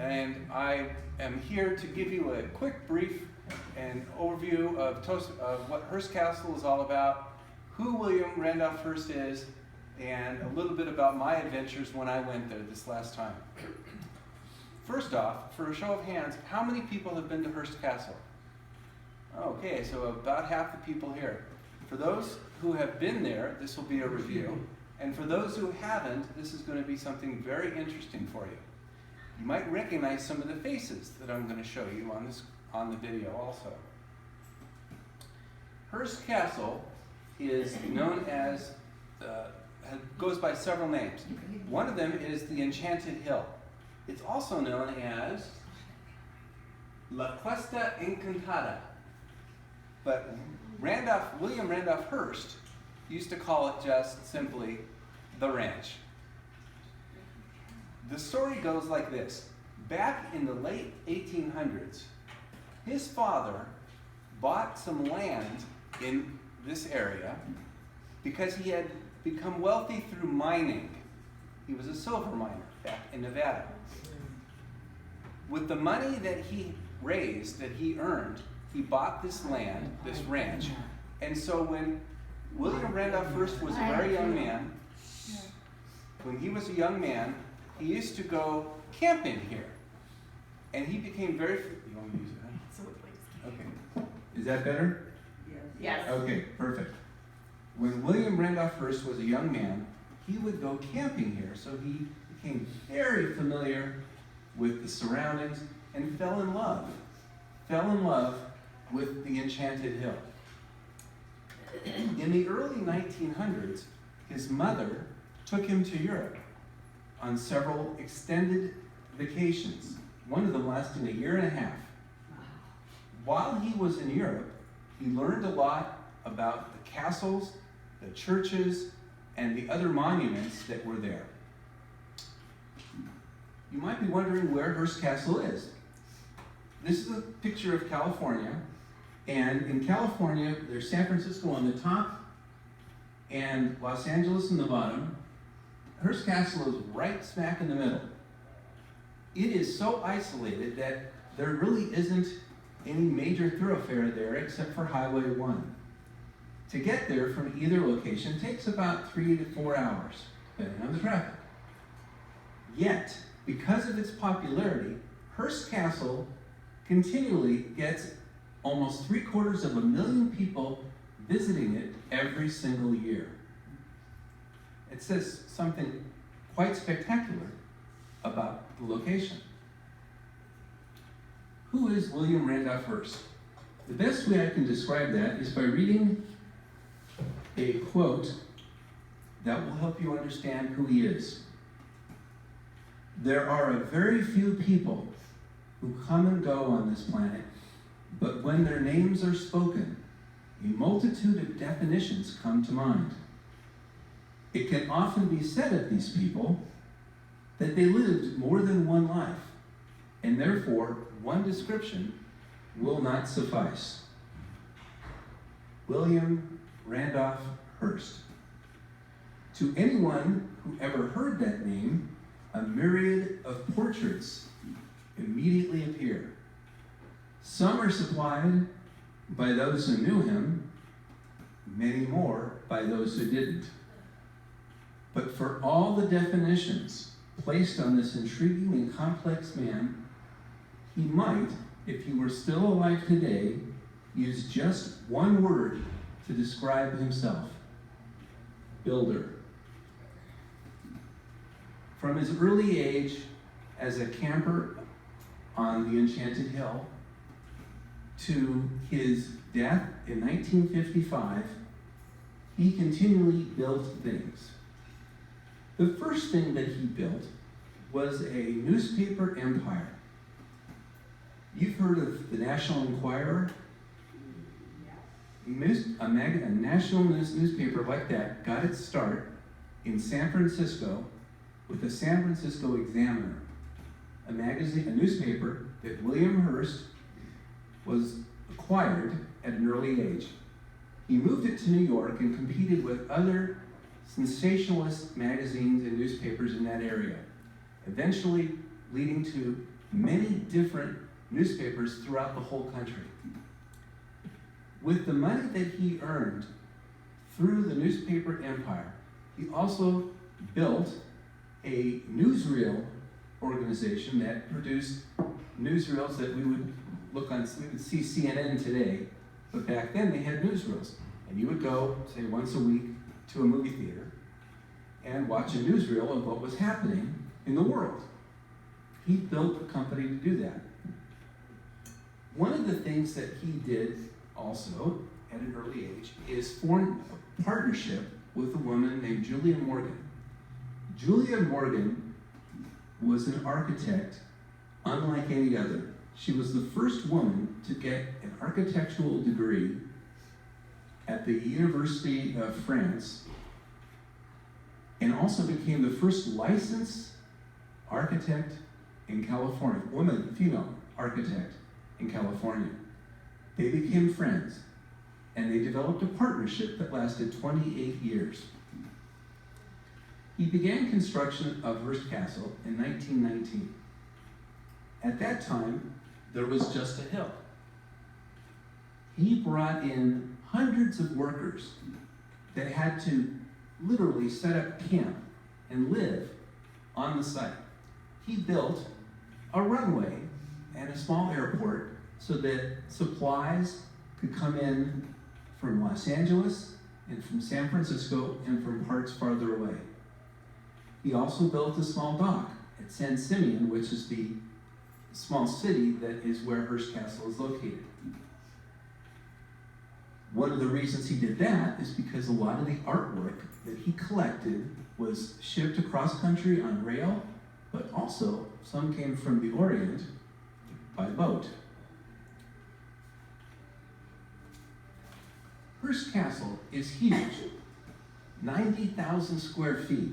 and I am here to give you a quick brief and overview of what Hearst Castle is all about, who William Randolph Hearst is, and a little bit about my adventures when I went there this last time. First off, for a show of hands, how many people have been to Hearst Castle? Okay, so about half the people here. For those who have been there, this will be a review. And for those who haven't, this is going to be something very interesting for you. You might recognize some of the faces that I'm going to show you on the video also. Hearst Castle is known as, goes by several names. One of them is the Enchanted Hill. It's also known as La Cuesta Encantada. But William Randolph Hearst used to call it just simply the ranch. The story goes like this. Back in the late 1800s, his father bought some land in this area because he had become wealthy through mining. He was a silver miner back in Nevada. With the money that he raised, that he earned, he bought this land, this ranch. And so when William Randolph Hearst was a very young man, when he was a young man, he used to go camping here. And he became very, you want me to use that? Okay. Is that better? Yes. Okay, perfect. When William Randolph Hearst was a young man, he would go camping here. So he became very familiar with the surroundings and fell in love with the Enchanted Hill. In the early 1900s, his mother took him to Europe on several extended vacations, one of them lasting a year and a half. While he was in Europe, he learned a lot about the castles, the churches, and the other monuments that were there. You might be wondering where Hearst Castle is. This is a picture of California, and in California, there's San Francisco on the top and Los Angeles in the bottom. Hearst Castle is right smack in the middle. It is so isolated that there really isn't any major thoroughfare there except for Highway 1. To get there from either location takes about 3 to 4 hours, depending on the traffic. Yet, because of its popularity, Hearst Castle continually gets almost 750,000 people visiting it every single year. It says something quite spectacular about the location. Who is William Randolph Hearst? The best way I can describe that is by reading a quote that will help you understand who he is. There are a very few people who come and go on this planet, but when their names are spoken, a multitude of definitions come to mind. It can often be said of these people that they lived more than one life, and therefore one description will not suffice. William Randolph Hearst. To anyone who ever heard that name, a myriad of portraits immediately appear. Some are supplied by those who knew him, many more by those who didn't. But for all the definitions placed on this intriguing and complex man, he might, if he were still alive today, use just one word to describe himself: builder. From his early age as a camper on the Enchanted Hill to his death in 1955, he continually built things. The first thing that he built was a newspaper empire. You've heard of the National Enquirer? A national newspaper like that got its start in San Francisco with the San Francisco Examiner, a newspaper that William Hearst was acquired at an early age. He moved it to New York and competed with other sensationalist magazines and newspapers in that area, eventually leading to many different newspapers throughout the whole country. With the money that he earned through the newspaper empire, he also built a newsreel organization that produced newsreels that we would look on. We would see CNN today, but back then they had newsreels. And you would go, say, once a week to a movie theater and watch a newsreel of what was happening in the world. He built a company to do that. One of the things that he did also at an early age is form a partnership with a woman named Julia Morgan. Julia Morgan was an architect unlike any other. She was the first woman to get an architectural degree at the University of France, and also became the first licensed architect in California, female architect in California. They became friends, and they developed a partnership that lasted 28 years. He began construction of Hearst Castle in 1919. At that time, there was just a hill. He brought in hundreds of workers that had to literally set up camp and live on the site. He built a runway and a small airport so that supplies could come in from Los Angeles and from San Francisco and from parts farther away. He also built a small dock at San Simeon, which is the small city that is where Hearst Castle is located. One of the reasons he did that is because a lot of the artwork that he collected was shipped across country on rail, but also some came from the Orient by boat. Hearst Castle is huge, 90,000 square feet.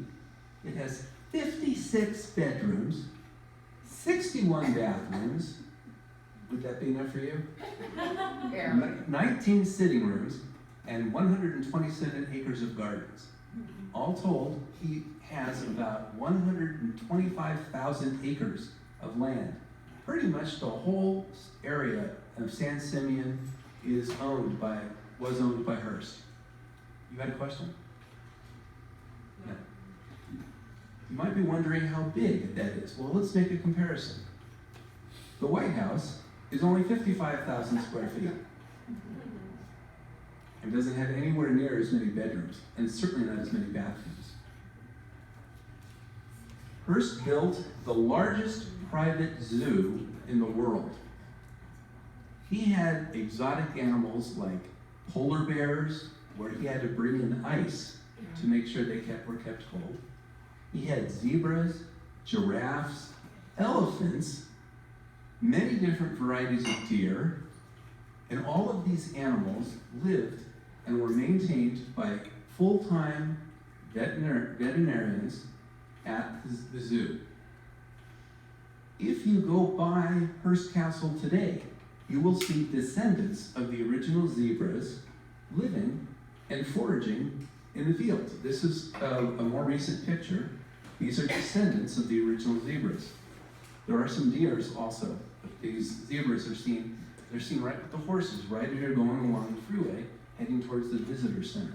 It has 56 bedrooms, 61 bathrooms. Would that be enough for you? Yeah. 19 sitting rooms and 127 acres of gardens. All told, he has about 125,000 acres of land. Pretty much the whole area of San Simeon was owned by Hearst. You had a question? Yeah. You might be wondering how big that is. Well, let's make a comparison. The White House is only 55,000 square feet and doesn't have anywhere near as many bedrooms, and certainly not as many bathrooms. Hearst built the largest private zoo in the world. He had exotic animals like polar bears, where he had to bring in ice to make sure they were kept cold. He had zebras, giraffes, elephants, many different varieties of deer, and all of these animals lived and were maintained by full-time veterinarians at the zoo. If you go by Hearst Castle today, you will see descendants of the original zebras living and foraging in the field. This is a more recent picture. These are descendants of the original zebras. There are some deers also. These zebras are seen right with the horses, right as you're going along the freeway, heading towards the visitor center.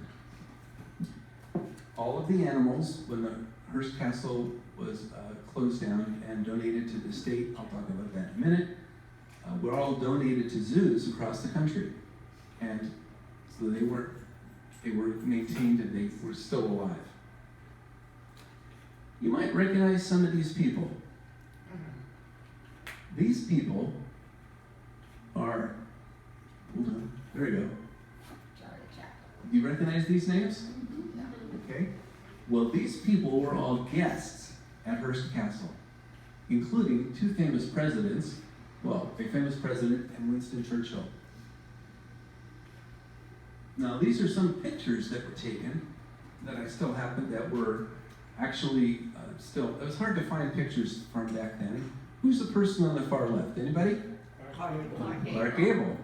All of the animals, when the Hearst Castle was closed down and donated to the state, I'll talk about that in a minute, were all donated to zoos across the country. And so they were maintained and they were still alive. You might recognize some of these people. These people are, hold on, there we go. Do you recognize these names? Okay. Well, these people were all guests at Hearst Castle, including two famous presidents, well, a famous president and Winston Churchill. Now, these are some pictures that were taken that I still have, that were actually it was hard to find pictures from back then. Who's the person on the far left? Anybody? Clark Gable.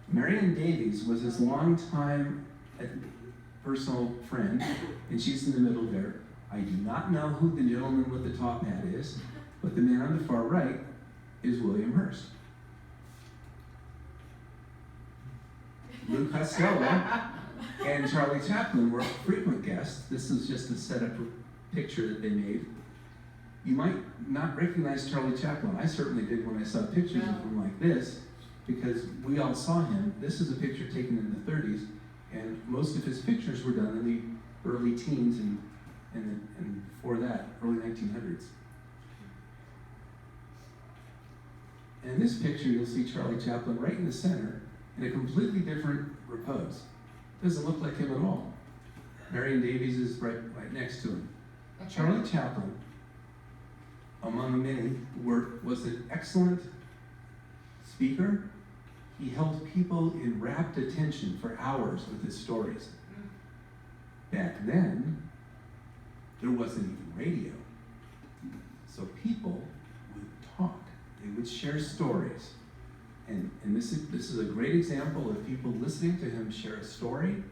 Marion Davies was his longtime personal friend, and she's in the middle there. I do not know who the gentleman with the top hat is, but the man on the far right is William Hearst. Lou Costello and Charlie Chaplin were frequent guests. This is just a setup picture that they made. You might not recognize Charlie Chaplin. I certainly did when I saw pictures of him like this, because we all saw him. This is a picture taken in the 30s, and most of his pictures were done in the early teens and before that, early 1900s. And in this picture, you'll see Charlie Chaplin right in the center in a completely different repose. Doesn't look like him at all. Marion Davies is right next to him. Charlie Chaplin, among many, was an excellent speaker. He held people in rapt attention for hours with his stories. Back then, there wasn't even radio. So people would talk. They would share stories. And this is a great example of people listening to him share a story,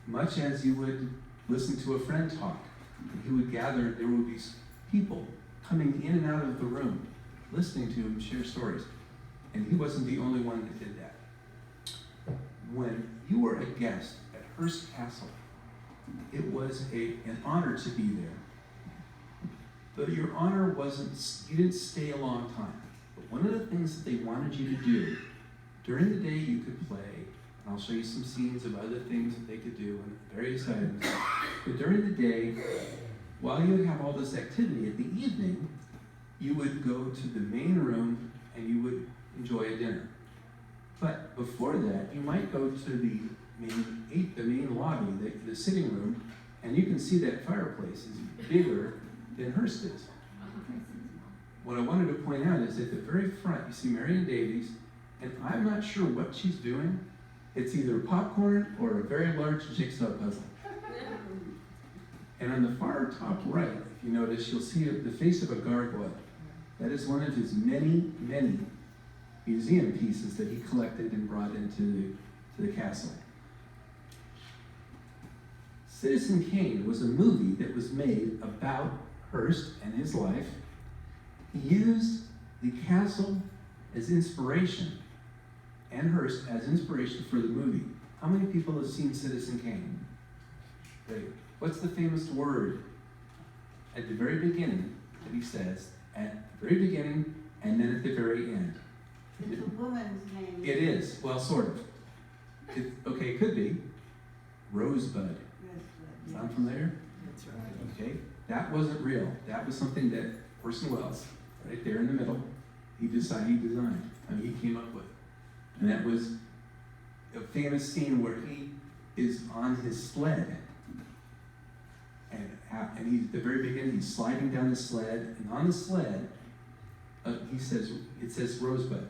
much as you would listen to a friend talk. And he would gather, there would be people coming in and out of the room, listening to him share stories. And he wasn't the only one that did that. When you were a guest at Hearst Castle, it was an honor to be there. But your honor wasn't, you didn't stay a long time. But one of the things that they wanted you to do, during the day you could play, and I'll show you some scenes of other things that they could do and various items. But during the day, while you would have all this activity, at the evening, you would go to the main room and you would enjoy a dinner. But before that, you might go to the main lobby, the sitting room, and you can see that fireplace is bigger than Hearst is. What I wanted to point out is at the very front, you see Marion Davies, and I'm not sure what she's doing. It's either popcorn or a very large jigsaw puzzle. And on the far top right, if you notice, you'll see the face of a gargoyle. That is one of his many, many museum pieces that he collected and brought into the castle. Citizen Kane was a movie that was made about Hearst and his life. He used the castle as inspiration and Hearst as inspiration for the movie. How many people have seen Citizen Kane? Great. What's the famous word at the very beginning that he says, at the very beginning and then at the very end? It's a woman's name. It is. Well, sort of. It could be. Rosebud. Sound familiar? That's right. Okay. That wasn't real. That was something that Orson Welles, right there in the middle, he designed. I mean, he came up with. And that was a famous scene where he is on his sled. And he's at the very beginning, he's sliding down the sled, and on the sled, it says Rosebud.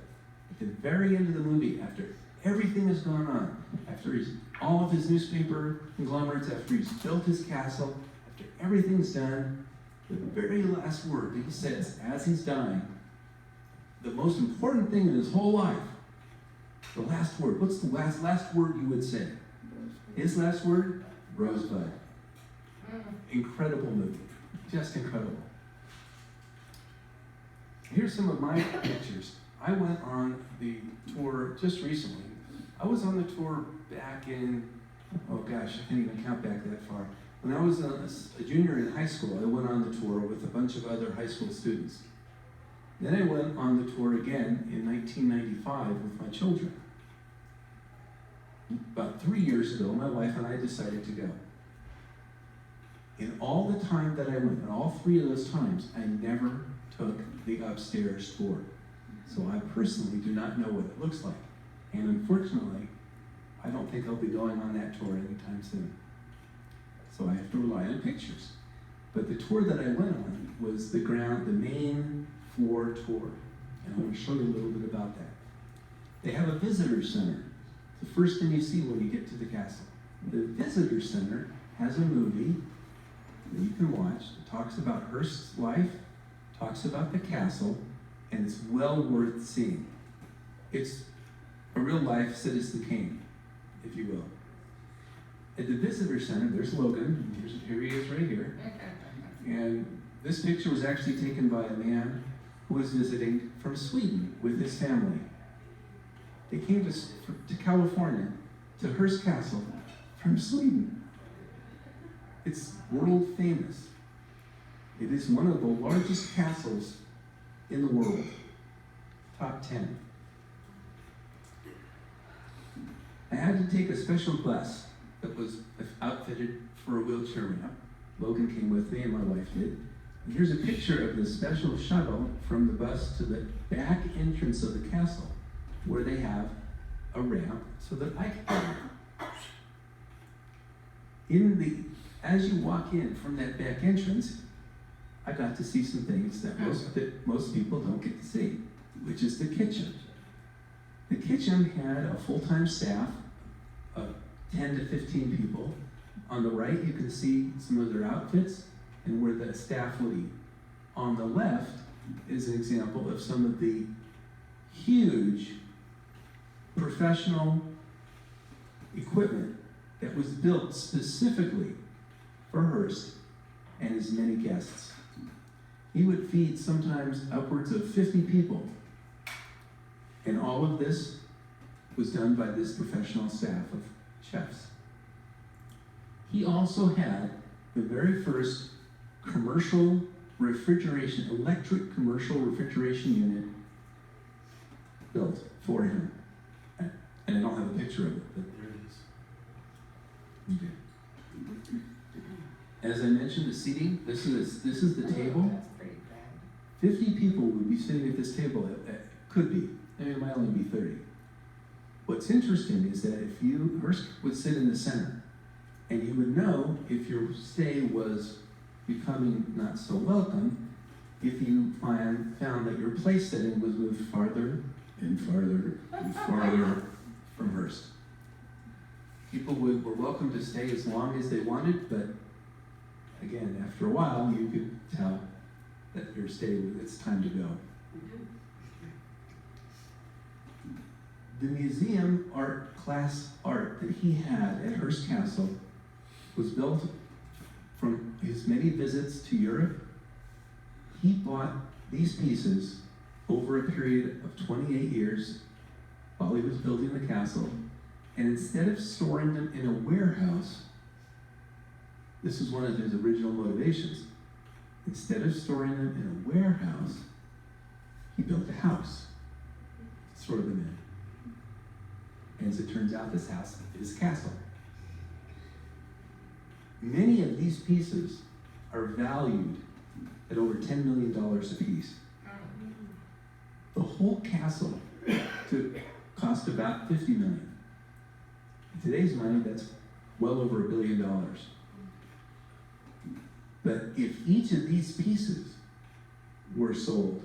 At the very end of the movie, after everything has gone on, after all of his newspaper conglomerates, after he's built his castle, after everything's done, the very last word that he says as he's dying, the most important thing in his whole life, the last word, what's the last word you would say? His last word? Rosebud. Incredible movie. Just incredible. Here's some of my pictures. I went on the tour just recently. I was on the tour back in, oh gosh, I can't even count back that far. When I was a junior in high school, I went on the tour with a bunch of other high school students. Then I went on the tour again in 1995 with my children. About 3 years ago, my wife and I decided to go. In all the time that I went, in all 3 of those times, I never took the upstairs tour. So I personally do not know what it looks like. And unfortunately, I don't think I'll be going on that tour anytime soon. So I have to rely on pictures. But the tour that I went on was the main floor tour. And I want to show you a little bit about that. They have a visitor center. It's the first thing you see when you get to the castle. The visitor center has a movie that you can watch. It talks about Hearst's life, talks about the castle, and it's well worth seeing. It's a real-life Citizen Kane, if you will. At the visitor center, there's Logan. Here he is right here. And this picture was actually taken by a man who was visiting from Sweden with his family. They came to California, to Hearst Castle from Sweden. It's world famous. It is one of the largest castles in the world, top 10. I had to take a special bus that was outfitted for a wheelchair ramp. Logan came with me and my wife did. And here's a picture of the special shuttle from the bus to the back entrance of the castle, where they have a ramp so that I can get in. As you walk in from that back entrance, I got to see some things that most people don't get to see, which is the kitchen. The kitchen had a full-time staff of 10 to 15 people. On the right, you can see some of their outfits and where the staff would eat. On the left is an example of some of the huge professional equipment that was built specifically for Hearst and his many guests. He would feed sometimes upwards of 50 people. And all of this was done by this professional staff of chefs. He also had the very first commercial refrigeration, electric commercial refrigeration unit built for him. And I don't have a picture of it, but there it is. Okay. As I mentioned, the seating, this is the table. 50 people would be sitting at this table. It could be. I mean, it might only be 30. What's interesting is that Hearst would sit in the center, and you would know if your stay was becoming not so welcome if you found that your place setting was moved farther and farther and farther from Hearst. People were welcome to stay as long as they wanted, but again, after a while, you could tell that your stay, it's time to go. The museum class art that he had at Hearst Castle was built from his many visits to Europe. He bought these pieces over a period of 28 years while he was building the castle, and instead of storing them in a warehouse, this was one of his original motivations. Instead of storing them in a warehouse, he built a house to store them in. And as it turns out, this house is a castle. Many of these pieces are valued at over $10 million a piece. The whole castle cost about $50 million. In today's money, that's well over $1 billion. But if each of these pieces were sold,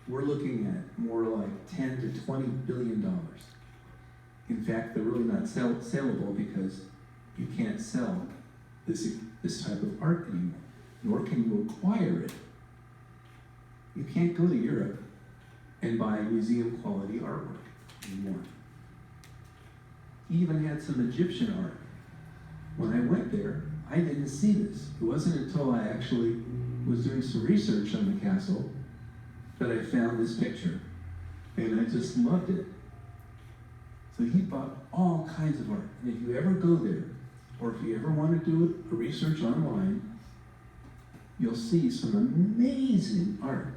we're looking at more like $10 to $20 billion. In fact, they're really not saleable because you can't sell this type of art anymore, nor can you acquire it. You can't go to Europe and buy museum quality artwork anymore. He even had some Egyptian art. When I went there, I didn't see this. It wasn't until I actually was doing some research on the castle that I found this picture, and I just loved it. So he bought all kinds of art. And if you ever go there, or if you ever want to do a research online, you'll see some amazing art.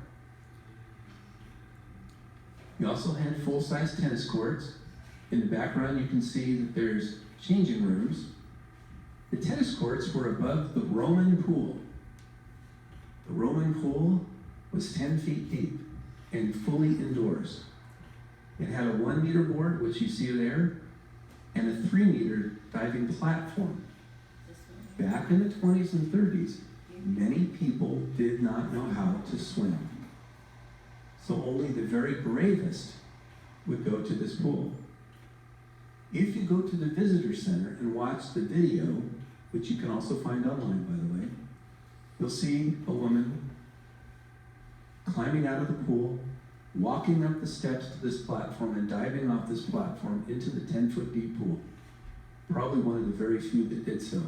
He also had full-size tennis courts. In the background, you can see that there's changing rooms. The tennis courts were above the Roman pool. The Roman pool was 10 feet deep and fully indoors. It had a 1 meter board, which you see there, and a 3 meter diving platform. Back in the 20s and 30s, many people did not know how to swim. So only the very bravest would go to this pool. If you go to the visitor center and watch the video, which you can also find online, by the way, you'll see a woman climbing out of the pool, walking up the steps to this platform and diving off this platform into the 10-foot deep pool. Probably one of the very few that did so.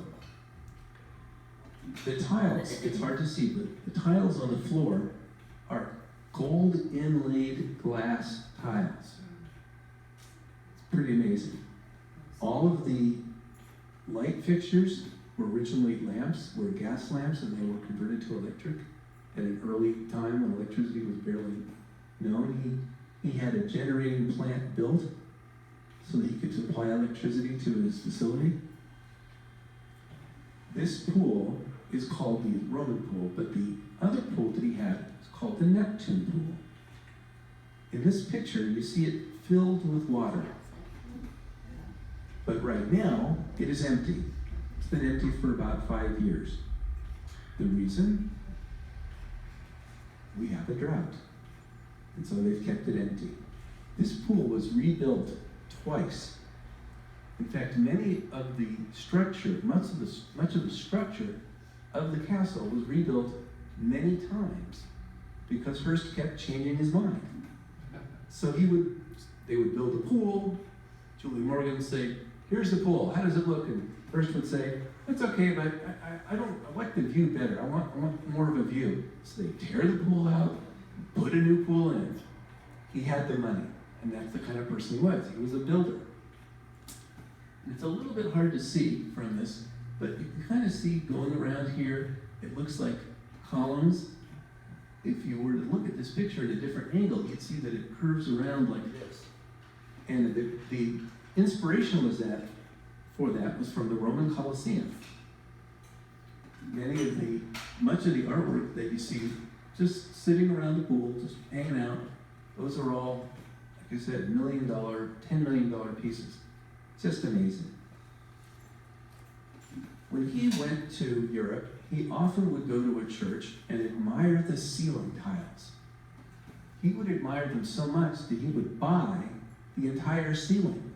The tiles, it's hard to see, but the tiles on the floor are gold inlaid glass tiles. It's pretty amazing. All of the light fixtures were originally lamps, were gas lamps, and they were converted to electric at an early time when electricity was barely known. He had a generating plant built so that he could supply electricity to his facility. This pool is called the Roman pool, but the other pool that he had is called the Neptune pool. In this picture, you see it filled with water. But right now, it is empty. It's been empty for about 5 years. The reason? We have a drought. And so they've kept it empty. This pool was rebuilt twice. In fact, many of the structure, much of the structure of the castle was rebuilt many times because Hearst kept changing his mind. So they would build a pool. Julie Morgan would say, "Here's the pool. How does it look?" And Hearst would say, "It's okay, but I like the view better. I want more of a view." So they tear the pool out, put a new pool in. He had the money, and that's the kind of person he was. He was a builder. And it's a little bit hard to see from this, but you can kind of see going around here, it looks like columns. If you were to look at this picture at a different angle, you'd see that it curves around like this. And the inspiration for that was from the Roman Colosseum. Much of the artwork that you see just sitting around the pool, just hanging out, those are all, like I said, $1 million, $10 million pieces. Just amazing. When he went to Europe, he often would go to a church and admire the ceiling tiles. He would admire them so much that he would buy the entire ceiling.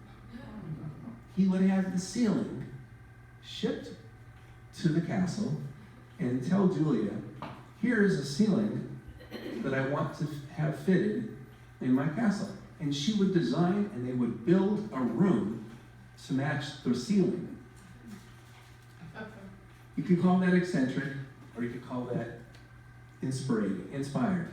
He would have the ceiling shipped to the castle and tell Julia, "Here is a ceiling that I want to have fitted in my castle." And she would design and they would build a room to match the ceiling. You could call that eccentric, or you could call that inspired.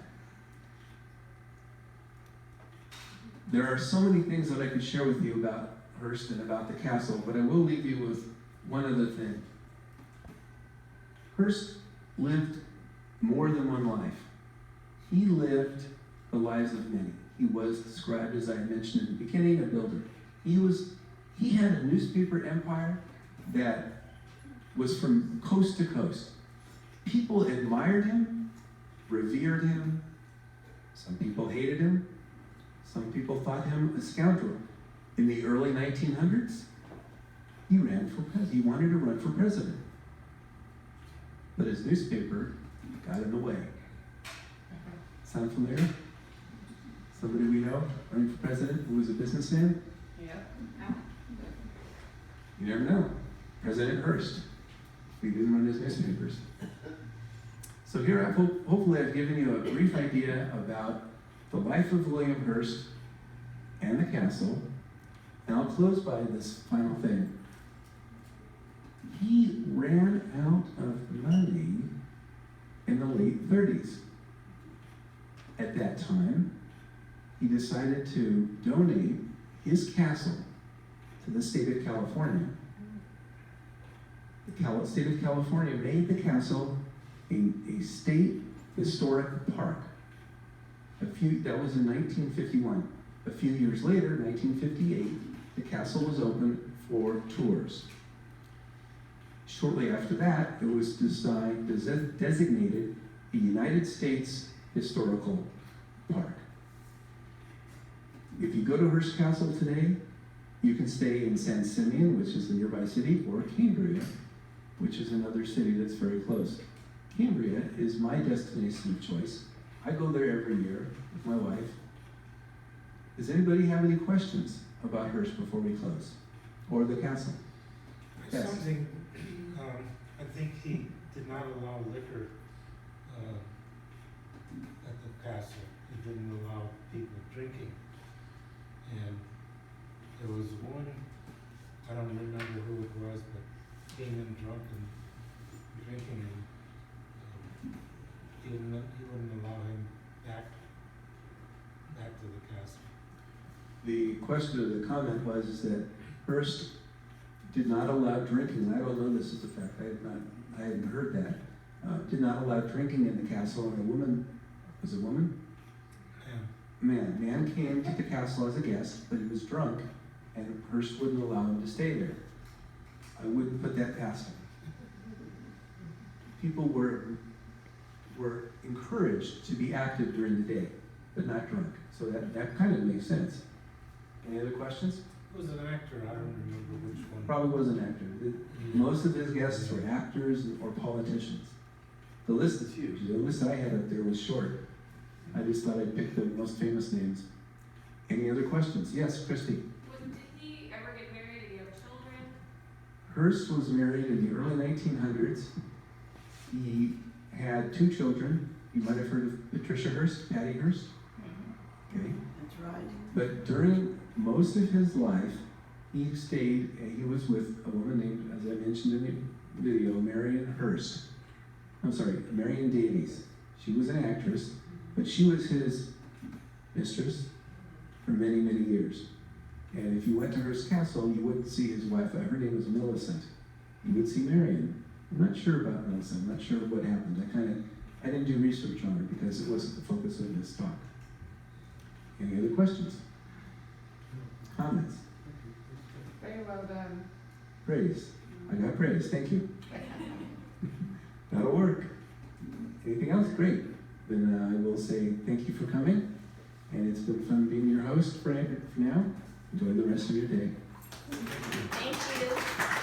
There are so many things that I could share with you about Hearst and about the castle, but I will leave you with one other thing. Hearst lived more than one life. He lived the lives of many. He was described, as I mentioned in the beginning, a builder. He had a newspaper empire that was from coast to coast. People admired him, revered him. Some people hated him. Some people thought him a scoundrel. In the early 1900s, he wanted to run for president. But his newspaper got in the way. Sound familiar? Somebody we know running for president who was a businessman? Yeah. You never know. President Hearst. He didn't run his newspapers. So here, hopefully I've given you a brief idea about the life of William Hearst and the castle. And I'll close by this final thing. He ran out of money in the late 30s. At that time, he decided to donate his castle to the state of California. The state of California made the castle a state historic park. That was in 1951. A few years later, 1958, the castle was open for tours. Shortly after that, it was designated a United States Historical Park. If you go to Hearst Castle today, you can stay in San Simeon, which is the nearby city, or Cambria, which is another city that's very close. Cambria is my destination of choice. I go there every year with my wife. Does anybody have any questions about Hearst before we close? Or the castle? Yes. Something, I think he did not allow liquor at the castle. He didn't allow people drinking. And there was one, I don't remember who it was, but came in drunk and drinking, and he wouldn't allow him back The question or the comment was that Hearst did not allow drinking, and I don't know this is a fact, I hadn't heard that, did not allow drinking in the castle, and a woman, was it a woman? Man came to the castle as a guest, but he was drunk, and Hearst wouldn't allow him to stay there. I wouldn't put that past him. People were encouraged to be active during the day, but not drunk. So that kind of makes sense. Any other questions? It was an actor, I don't remember which one. Probably was an actor. Most of his guests were actors or politicians. The list is huge. The list that I had up there was short. I just thought I'd pick the most famous names. Any other questions? Yes, Christy. Did he ever get married? Did he have children? Hearst was married in the early 1900s. He had 2 children. You might have heard of Patricia Hearst, Patty Hearst. Okay. That's right. But during most of his life, he was with a woman named, as I mentioned in the video, Marion Hearst. I'm sorry, Marion Davies. She was an actress, but she was his mistress for many, many years. And if you went to Hearst Castle, you wouldn't see his wife. Her name was Millicent. You would see Marion. I'm not sure about Millicent. I'm not sure what happened. I didn't do research on her because it wasn't the focus of this talk. Any other questions? Comments? Very well done. Praise. I got praise. Thank you. That'll work. Anything else? Great. Then I will say thank you for coming. And it's been fun being your host for now. Enjoy the rest of your day. Thank you.